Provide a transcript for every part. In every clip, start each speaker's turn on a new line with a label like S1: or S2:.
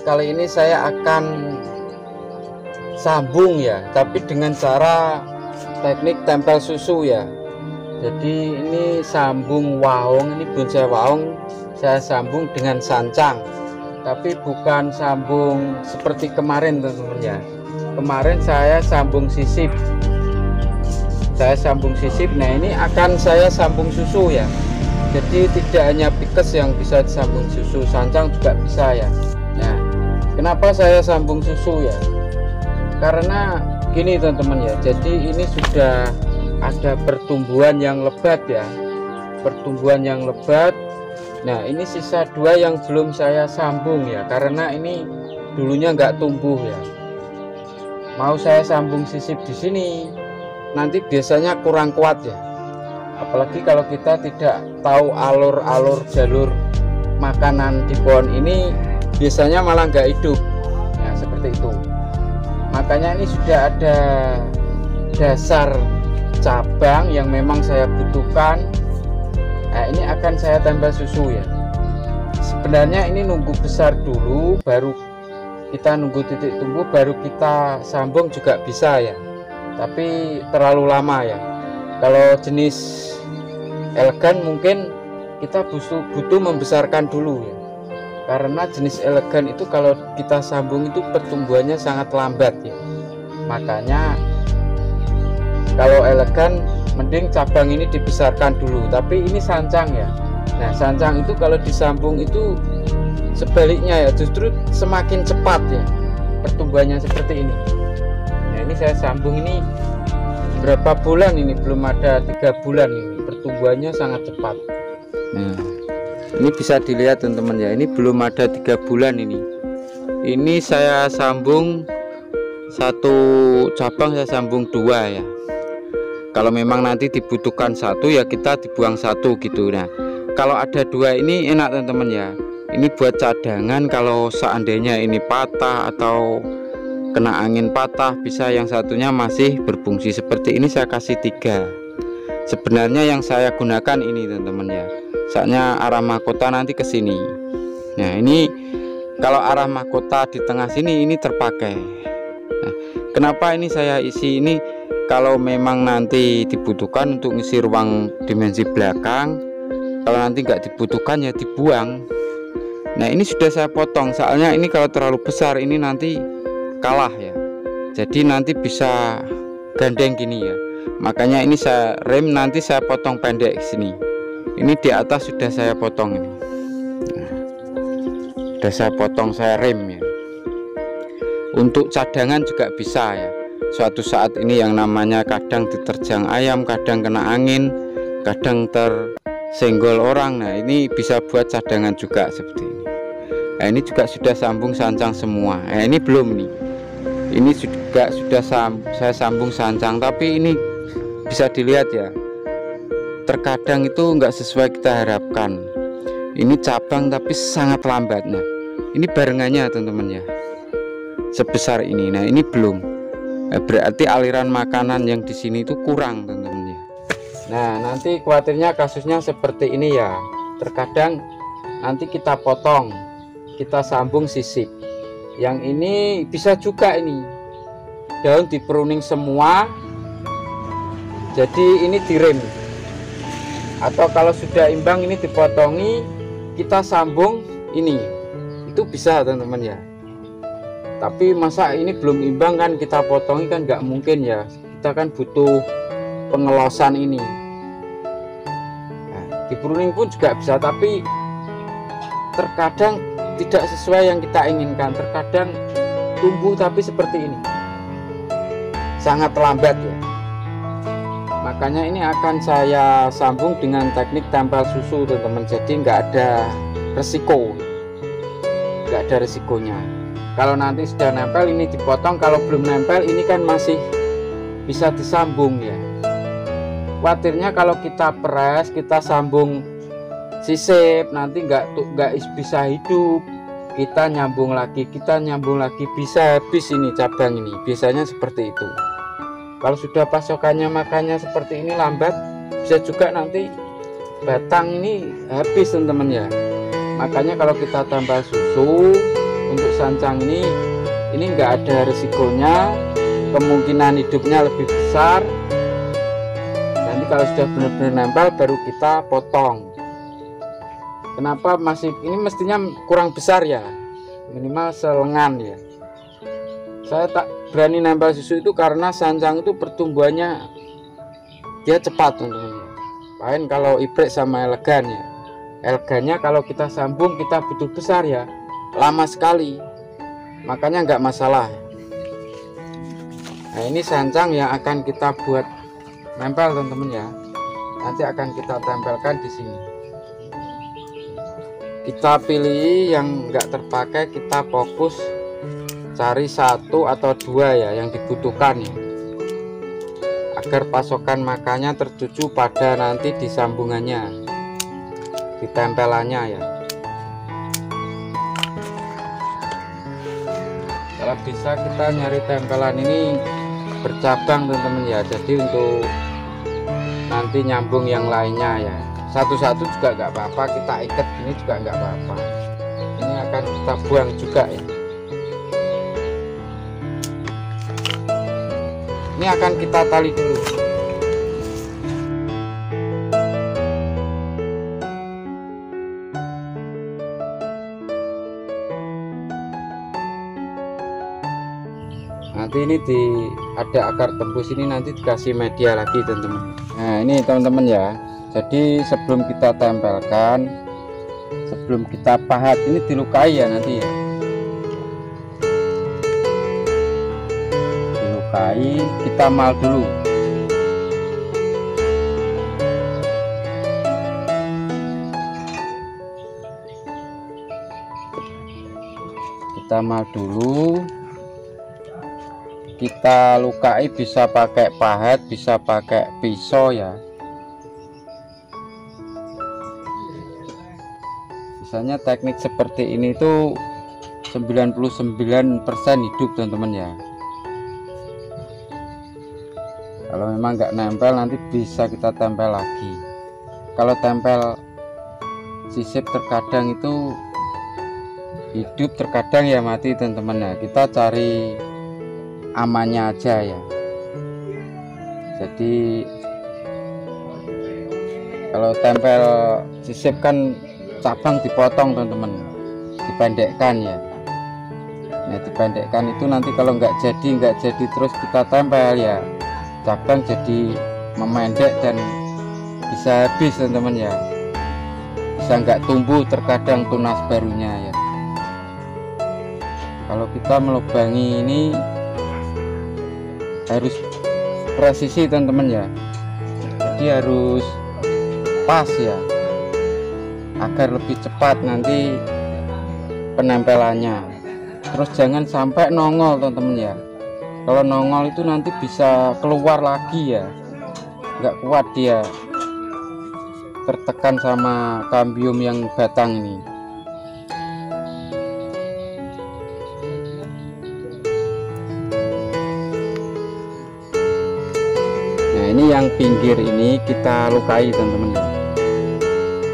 S1: kali ini saya akan sambung ya, tapi dengan cara teknik tempel susu ya. Jadi ini sambung waong, ini bonsai waong saya sambung dengan sancang, tapi bukan sambung seperti kemarin teman-teman ya. Kemarin saya sambung sisip, nah ini akan saya sambung susu ya. Jadi tidak hanya pikes yang bisa disambung susu, sancang juga bisa ya. Nah, kenapa saya sambung susu ya? Karena gini teman-teman ya, jadi ini sudah ada pertumbuhan yang lebat ya, nah ini sisa dua yang belum saya sambung ya, karena ini dulunya nggak tumbuh ya. Mau saya sambung sisip di sini nanti biasanya kurang kuat ya, apalagi kalau kita tidak tahu alur-alur jalur makanan di pohon ini, biasanya malah nggak hidup ya, seperti itu. Makanya ini sudah ada dasar cabang yang memang saya butuhkan. Nah, ini akan saya tempel susu ya. Sebenarnya ini nunggu besar dulu, baru kita nunggu titik tumbuh, baru kita sambung juga bisa ya, tapi terlalu lama ya. Kalau jenis elegan mungkin kita butuh membesarkan dulu ya, karena jenis elegan itu kalau kita sambung itu pertumbuhannya sangat lambat ya. Makanya kalau elegan mending cabang ini dibesarkan dulu, tapi ini sancang ya. Nah, sancang itu kalau disambung itu sebaliknya ya, justru semakin cepat ya pertumbuhannya seperti ini. Nah, ini saya sambung ini berapa bulan ini, belum ada 3 bulan ini, pertumbuhannya sangat cepat. Nah, ini bisa dilihat teman-teman ya, ini belum ada 3 bulan ini. Ini saya sambung satu cabang, saya sambung 2 ya. Kalau memang nanti dibutuhkan 1 ya kita dibuang 1 gitu. Nah, kalau ada 2 ini enak teman-teman ya. Ini buat cadangan kalau seandainya ini patah atau kena angin patah, bisa yang satunya masih berfungsi. Seperti ini saya kasih 3. Sebenarnya yang saya gunakan ini teman-teman ya, saatnya arah mahkota nanti ke sini. Nah, ini kalau arah mahkota di tengah sini ini terpakai. Nah, kenapa ini saya isi ini? Kalau memang nanti dibutuhkan untuk ngisi ruang dimensi belakang, kalau nanti nggak dibutuhkan ya dibuang. Nah, ini sudah saya potong, soalnya ini kalau terlalu besar ini nanti kalah ya, jadi nanti bisa gandeng gini ya. Makanya ini saya rem, nanti saya potong pendek sini. Ini di atas sudah saya potong ini. Nah, sudah saya potong, saya rem ya. Untuk cadangan juga bisa ya. Suatu saat ini yang namanya kadang diterjang ayam, kadang kena angin, kadang tersenggol orang. Nah, ini bisa buat cadangan juga seperti ini. Nah, ini juga sudah sambung sancang semua. Nah, ini belum nih. Ini juga sudah saya sambung sancang, tapi ini bisa dilihat ya, terkadang itu enggak sesuai kita harapkan. Ini cabang tapi sangat lambat. Nah, ini barengannya teman-teman ya, sebesar ini. Nah, ini belum. Berarti aliran makanan yang di sini itu kurang teman-teman ya. Nah, nanti khawatirnya kasusnya seperti ini ya. Terkadang nanti kita potong, kita sambung sisip. Yang ini bisa juga ini daun di pruning semua, jadi ini direm. Atau kalau sudah imbang ini dipotongi, kita sambung ini, itu bisa teman-teman ya. Tapi masa ini belum imbang kan kita potongi, kan nggak mungkin ya, kita kan butuh pengelosan ini. Nah, di pruning pun juga bisa, tapi terkadang tidak sesuai yang kita inginkan. Terkadang tumbuh tapi seperti ini, sangat lambat ya. Makanya ini akan saya sambung dengan teknik tempel susu teman-teman, jadi nggak ada resiko, nggak ada resikonya. Kalau nanti sudah nempel ini dipotong, kalau belum nempel ini kan masih bisa disambung ya. Khawatirnya kalau kita peres, kita sambung sisip, nanti nggak bisa hidup. Kita nyambung lagi, bisa habis ini cabang ini. Biasanya seperti itu. Kalau sudah pasokannya makannya seperti ini lambat, bisa juga nanti batang ini habis teman-teman ya. Makanya kalau kita tambah susu untuk sancang ini nggak ada risikonya, kemungkinan hidupnya lebih besar. Nanti kalau sudah benar-benar nempel baru kita potong. Kenapa ini mestinya kurang besar ya, minimal selengan ya. Saya tak berani nempel susu itu karena sancang itu pertumbuhannya dia cepat teman-teman. Lain kalau ibrek sama elegan ya. Elegannya kalau kita sambung kita butuh besar ya, lama sekali, makanya nggak masalah. Nah ini sancang yang akan kita buat nempel teman-teman ya, nanti akan kita tempelkan di sini. Kita pilih yang nggak terpakai, kita fokus cari 1 atau 2 ya yang dibutuhkan ya, agar pasokan makannya tertuju pada nanti di sambungannya, di tempelannya ya. Kalau bisa kita nyari tempelan ini bercabang teman-teman ya, jadi untuk nanti nyambung yang lainnya ya, satu-satu juga nggak apa-apa, kita ikat ini juga nggak apa-apa. Ini akan kita buang juga ya. Ini akan kita tali dulu. Nanti ini ada akar tembus ini, nanti dikasih media lagi teman-teman. Nah ini teman-teman ya, jadi sebelum kita tempelkan, sebelum kita pahat, ini dilukai ya nanti ya, dilukai, kita mal dulu. Kita mal dulu, kita lukai, bisa pakai pahat, bisa pakai pisau ya. Biasanya teknik seperti ini tuh 99% hidup teman-teman ya. Kalau memang nggak nempel nanti bisa kita tempel lagi. Kalau tempel sisip terkadang itu hidup, terkadang ya mati teman-teman ya. Kita cari amannya aja ya. Jadi kalau tempel sisip kan cabang dipotong teman-teman, dipendekkan ya. Nah dipendekkan itu nanti kalau nggak jadi terus kita tempel ya, cabang jadi memendek dan bisa habis teman-teman ya, bisa nggak tumbuh terkadang tunas barunya ya. Kalau kita melubangi ini harus presisi teman-teman ya, jadi harus pas ya, agar lebih cepat nanti penempelannya. Terus jangan sampai nongol teman-teman ya, kalau nongol itu nanti bisa keluar lagi ya, nggak kuat dia, tertekan sama kambium yang batang ini. Nah ini yang pinggir ini kita lukai teman-teman ya,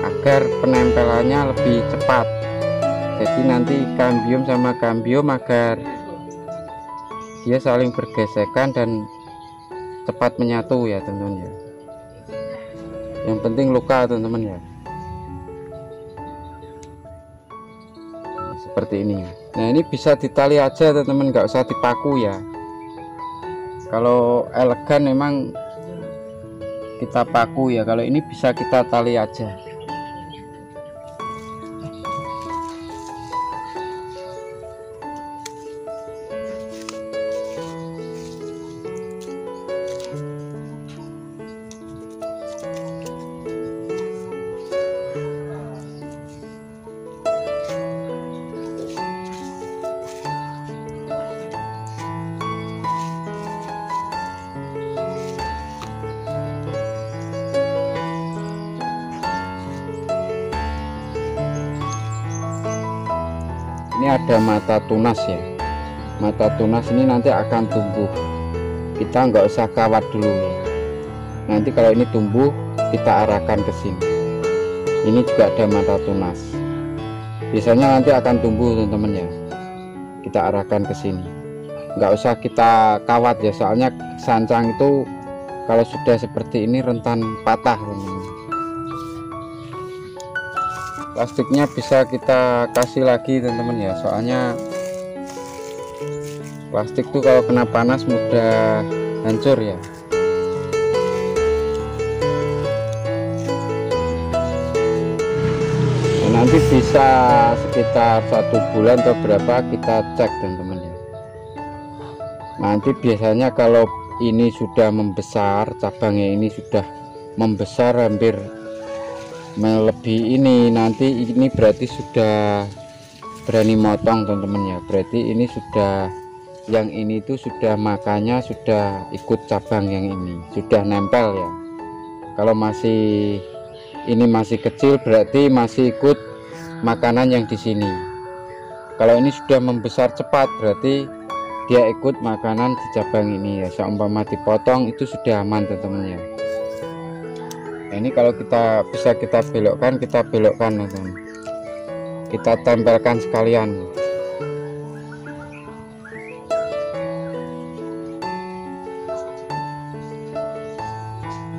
S1: agar penempelannya lebih cepat. Jadi nanti kambium sama kambium agar dia saling bergesekan dan cepat menyatu ya teman-teman ya. Yang penting luka teman-teman ya. Seperti ini. Nah ini bisa ditali aja teman-teman, nggak usah dipaku ya. Kalau elegan memang kita paku ya, kalau ini bisa kita tali aja. Ini ada mata tunas ya, mata tunas ini nanti akan tumbuh, kita nggak usah kawat dulu ya. Nanti kalau ini tumbuh kita arahkan ke sini. Ini juga ada mata tunas, biasanya nanti akan tumbuh teman-teman ya. kita arahkan ke sini. Nggak usah kita kawat ya, soalnya sancang itu kalau sudah seperti ini rentan patah teman-teman. Plastiknya bisa kita kasih lagi teman-teman ya, soalnya plastik tuh kalau kena panas mudah hancur ya. Nah, nanti bisa sekitar 1 bulan atau berapa kita cek teman-teman ya. Nanti biasanya kalau ini sudah membesar, cabangnya ini sudah membesar hampir melebihi ini, nanti ini berarti sudah berani motong teman-teman ya. Berarti ini sudah, yang ini itu sudah makannya sudah ikut cabang yang ini, sudah nempel ya. Kalau masih ini masih kecil berarti masih ikut makanan yang di sini. Kalau ini sudah membesar cepat berarti dia ikut makanan di cabang ini ya. Seumpama dipotong itu sudah aman teman-teman ya. Nah, ini kalau kita bisa kita belokkan teman-teman, kita tempelkan sekalian.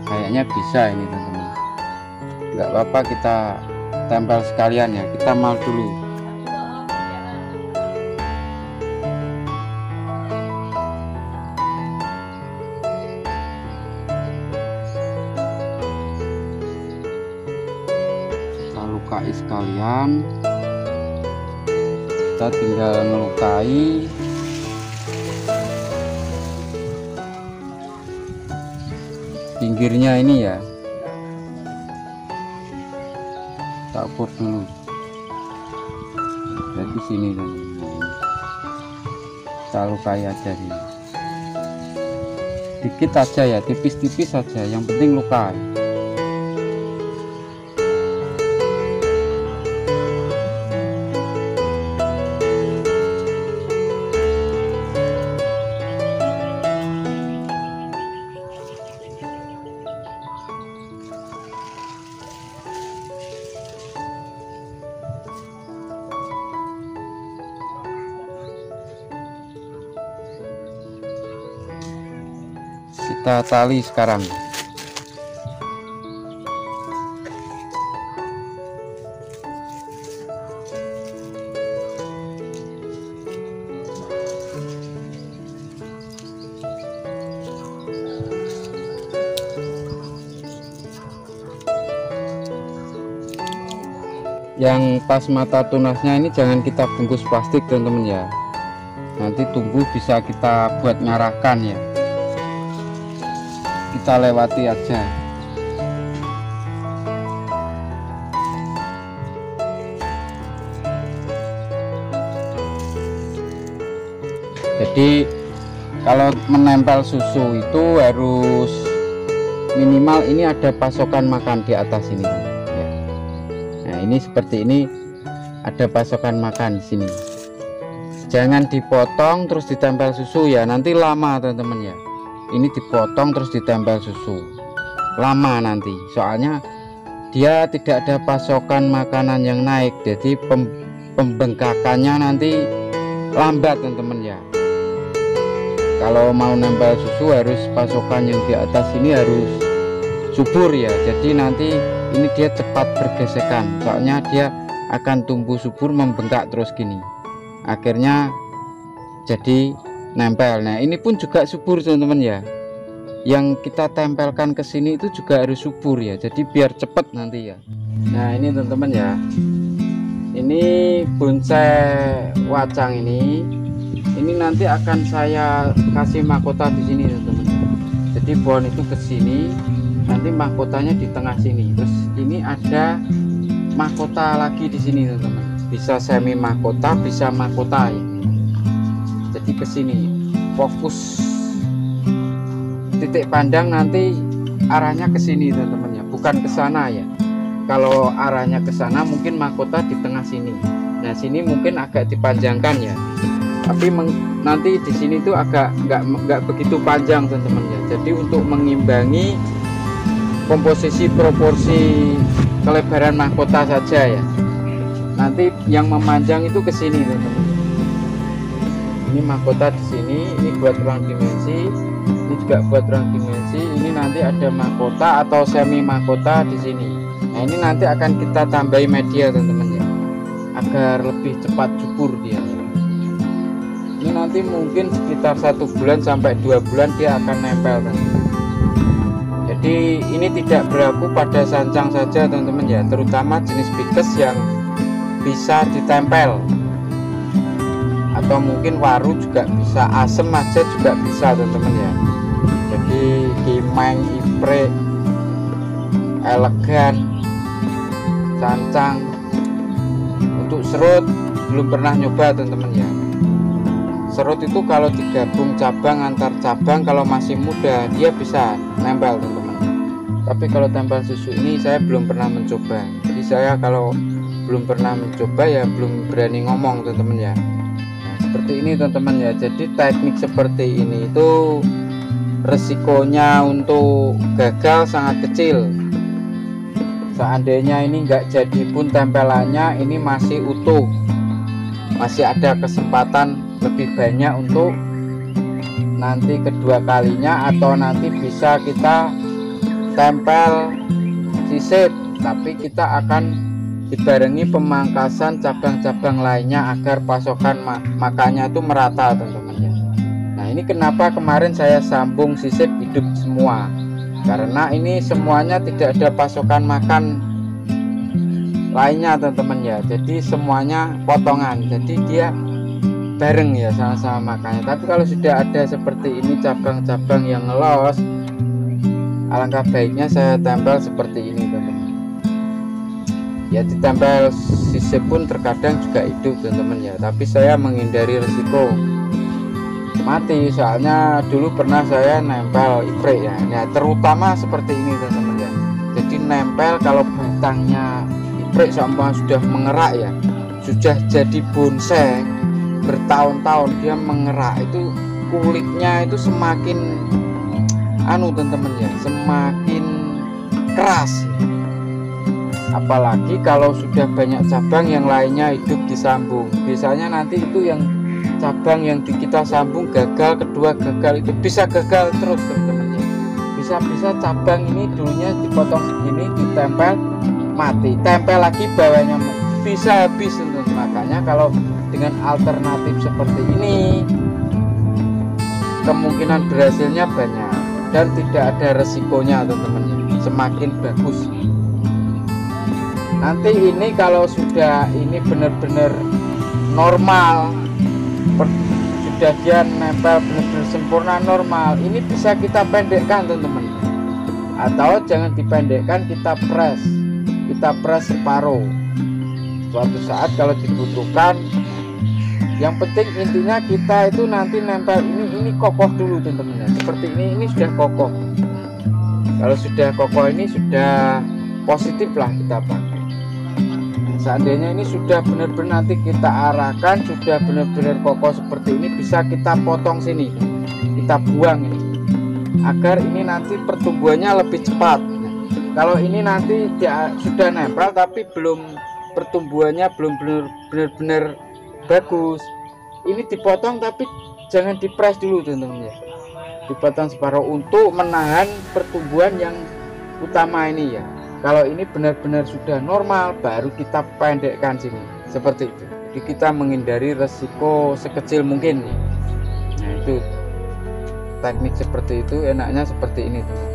S1: Kayaknya bisa ini teman-teman, nggak apa-apa kita tempel sekalian ya. Kita mal dulu. Lukai sekalian, kita tinggal melukai pinggirnya ini ya, kita ukur dulu. Jadi sini kita lukai aja nih, dikit aja ya, tipis-tipis saja, yang penting lukai. Kita tali sekarang. Yang pas mata tunasnya ini jangan kita bungkus plastik teman-teman ya, nanti tumbuh bisa kita buat ngarahkan ya, kita lewati aja. Jadi kalau menempel susu itu harus minimal ini ada pasokan makan di atas ini ya. Nah ini seperti ini ada pasokan makan di sini, jangan dipotong terus ditempel susu ya, nanti lama teman-teman ya. Ini dipotong terus ditempel susu, lama nanti, soalnya dia tidak ada pasokan makanan yang naik, jadi pembengkakannya nanti lambat teman-teman ya. Kalau mau nempel susu harus pasokan yang di atas ini harus subur ya, jadi nanti ini dia cepat bergesekan, soalnya dia akan tumbuh subur membengkak terus gini, akhirnya jadi nempel. Nah ini pun juga subur teman-teman ya, yang kita tempelkan ke sini itu juga harus subur ya, jadi biar cepat nanti ya. Nah ini teman-teman ya, ini bonsai wacang ini nanti akan saya kasih mahkota di sini teman-teman. Jadi pohon itu ke sini, nanti mahkotanya di tengah sini, terus ini ada mahkota lagi di sini teman-teman, bisa semi mahkota bisa mahkota ya. Jadi ke sini fokus titik pandang nanti arahnya ke sini teman-teman ya, bukan ke sana ya. Kalau arahnya ke sana mungkin mahkota di tengah sini. Nah sini mungkin agak dipanjangkan ya, tapi nanti di sini tuh agak nggak begitu panjang teman-teman ya. Jadi untuk mengimbangi komposisi proporsi kelebaran mahkota saja ya. Nanti yang memanjang itu ke sini teman-teman. ini mahkota di sini, ini buat ruang dimensi, ini juga buat ruang dimensi. Ini nanti ada mahkota atau semi mahkota di sini. Nah, ini nanti akan kita tambahi media teman-teman ya, agar lebih cepat subur dia. Ini nanti mungkin sekitar 1 bulan sampai 2 bulan dia akan nempel teman-teman. Jadi ini tidak berlaku pada sancang saja teman-teman ya, terutama jenis bikes yang bisa ditempel, atau mungkin waru juga bisa, asem aja juga bisa teman-teman ya. Jadi Kimeng, Iprik, Elegan, Cancang. Untuk serut belum pernah nyoba teman-teman ya. Serut itu kalau digabung cabang antar cabang, kalau masih muda dia bisa nempel teman-teman. Tapi kalau tempel susu ini saya belum pernah mencoba. Jadi saya kalau belum pernah mencoba ya belum berani ngomong teman-teman ya. Nah, seperti ini teman-teman ya. Jadi teknik seperti ini itu resikonya untuk gagal sangat kecil. Seandainya ini enggak jadi pun tempelannya ini masih utuh, masih ada kesempatan lebih banyak untuk nanti kedua kalinya, atau nanti bisa kita tempel sisip, tapi kita akan dibarengi pemangkasan cabang-cabang lainnya agar pasokan makannya itu merata teman-teman ya. Nah, ini kenapa kemarin saya sambung sisip hidup semua, karena ini semuanya tidak ada pasokan makan lainnya teman-teman ya. Jadi semuanya potongan, jadi dia bareng ya sama-sama makannya. Tapi kalau sudah ada seperti ini cabang-cabang yang ngelos, alangkah baiknya saya tempel seperti ini teman-teman ya. Ditempel sisip pun terkadang juga hidup teman-teman ya, tapi saya menghindari resiko mati. Soalnya dulu pernah saya nempel Iprik ya, ya terutama seperti ini teman-teman ya. Jadi nempel kalau batangnya Iprik sampai sudah mengerak ya, sudah jadi bonsai bertahun-tahun dia mengerak, itu kulitnya itu semakin teman-teman ya, semakin keras. Apalagi kalau sudah banyak cabang yang lainnya hidup disambung, biasanya nanti itu yang cabang yang kita sambung gagal, kedua gagal, itu bisa gagal terus teman-teman ya. Bisa-bisa cabang ini dulunya dipotong segini, ditempel mati, tempel lagi bawahnya bisa habis teman-teman. Makanya kalau dengan alternatif seperti ini kemungkinan berhasilnya banyak dan tidak ada resikonya teman-teman ya. Semakin bagus. Nanti ini kalau sudah ini benar-benar normal, sudah dia nempel benar-benar sempurna normal, ini bisa kita pendekkan teman-teman, atau jangan dipendekkan, kita press separuh. Suatu saat kalau dibutuhkan, yang penting intinya kita itu nanti nempel ini kokoh dulu teman-teman ya. Seperti ini sudah kokoh. Kalau sudah kokoh ini sudah positif lah kita pakai. Seandainya ini sudah benar-benar nanti kita arahkan, sudah benar-benar kokoh seperti ini, bisa kita potong sini, kita buang ini, agar ini nanti pertumbuhannya lebih cepat. Kalau ini nanti dia sudah nempel tapi pertumbuhannya belum benar-benar bagus, ini dipotong tapi jangan dipres dulu teman-teman ya, dipotong separuh untuk menahan pertumbuhan yang utama ini ya. Kalau ini benar-benar sudah normal, baru kita pendekkan sini seperti itu. Jadi kita menghindari resiko sekecil mungkin. Nah, itu teknik seperti itu, enaknya seperti ini teman.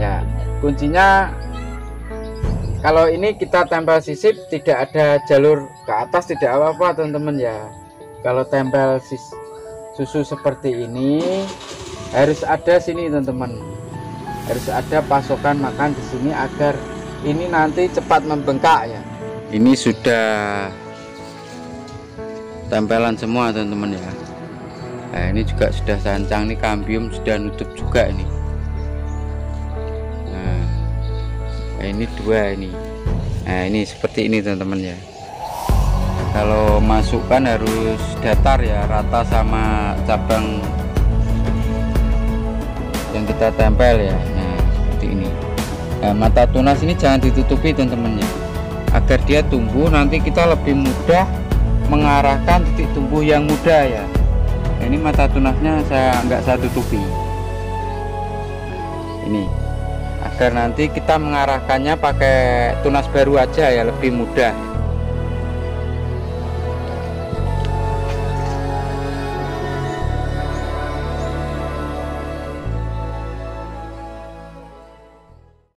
S1: Ya, kuncinya kalau ini kita tempel sisip tidak ada jalur ke atas, tidak apa-apa teman-teman ya. Kalau tempel susu seperti ini harus ada sini teman-teman, harus ada pasokan makan di sini agar ini nanti cepat membengkak ya. Ini sudah tempelan semua teman-teman ya. Nah, ini juga sudah sancang, nih kambium sudah nutup juga ini. Nah, ini dua ini. Nah, ini seperti ini teman-teman ya. Kalau masukkan harus datar ya, rata sama cabang yang kita tempel ya. Nah, seperti ini. Nah, mata tunas ini jangan ditutupi teman-teman ya, agar dia tumbuh nanti kita lebih mudah mengarahkan titik tumbuh yang muda ya. Ini mata tunasnya saya tutupi ini, agar nanti kita mengarahkannya pakai tunas baru aja ya, lebih mudah.